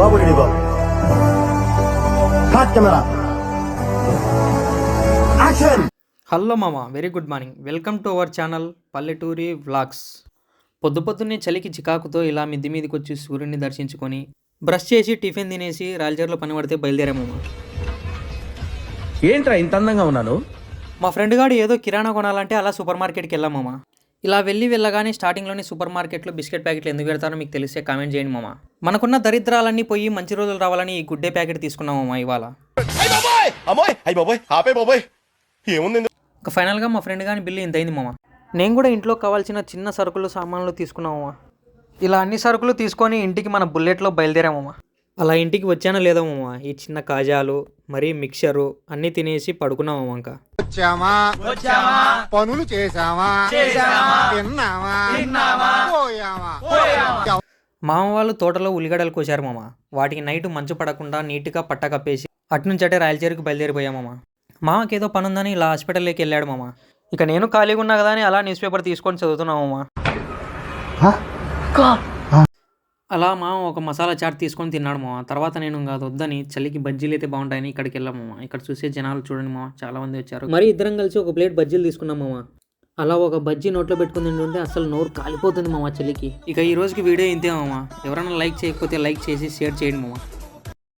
బాబు ready బాబు. Cut camera action. Hello మామ, very good morning. Welcome to our channel పల్లెటూరి vlogs. పొద్దున్నే చలికి చికాకుతో ఇలా మిద్ది మీదకి వచ్చి సూర్యుడిని దర్శించుకొని బ్రష్ చేసి టిఫిన్ తినేసి రాయలచర్లో పని పడితే బయలుదేరామమ్మ. ఏంట్రా ఇంత అందంగా ఉన్నాను? మా ఫ్రెండ్ గాడు ఏదో కిరాణా కొనాలంటే అలా సూపర్ మార్కెట్కి వెళ్ళామమ్మ. ఇలా వెళ్ళగానే స్టార్టింగ్లోని సూపర్ మార్కెట్లో బిస్కెట్ ప్యాకెట్లు ఎందుకు పెడతారో మీకు తెలిస్తే కామెంట్ చేయండి మామ. మనకున్న దరిద్రాలన్నీ పోయి మంచి రోజులు రావాలని ఈ గుడ్డే ప్యాకెట్ తీసుకున్నామమ్మ ఇవాళ. ఇక ఫైనల్గా మా ఫ్రెండ్ గాని బిల్లు ఇంత అయింది మామ. నేను కూడా ఇంట్లో కావాల్సిన చిన్న సరుకులు సామాన్లు తీసుకున్నామమ్మ. ఇలా అన్ని సరుకులు తీసుకొని ఇంటికి మన బుల్లెట్లో బయలుదేరామమ్మ. అలా ఇంటికి వచ్చానో లేదో మామ, ఈ చిన్న కాజాలు మరి మిక్చరు అన్నీ తినేసి పడుకున్నామమ్మ. ఇంకా పనులు చేసామా, పోయామా. మామ వాళ్ళు తోటలో ఉల్లిగడ్డలు కోసారు మామ. వాటికి నైట్ మంచు పడకుండా నీట్గా పట్ట కప్పేసి అటునుంచటే రాయలచేరికి బయలుదేరిపోయామమ్మ. మామకి ఏదో పని ఉందని ఇలా హాస్పిటల్లోకి వెళ్ళాడు మామ. ఇక నేను ఖాళీగా ఉన్నా కదా అని అలా న్యూస్ పేపర్ తీసుకొని చదువుతున్నామమ్మ. అలా మామ ఒక మసాలా చాట్ తీసుకొని తిన్నాడు మామ. తర్వాత నేను కాదు వద్దని చలికి బజ్జీలు అయితే బాగుంటాయని ఇక్కడికి వెళ్ళాము మామ. ఇక్కడ చూసే జనాలు చూడండి మామ, చాలా మంది వచ్చారు. మరి ఇద్దరం కలిసి ఒక ప్లేట్ బజ్జీలు తీసుకున్నాం మామ. అలా ఒక బజ్జీ నోట్లో పెట్టుకుని తింటుంటే అసలు నోరు కాలిపోతుంది మామ చలికి. ఇక ఈ రోజుకి వీడియో ఇంతే మామ. ఎవరైనా లైక్ చేయకపోతే లైక్ చేసి షేర్ చేయండి మామ.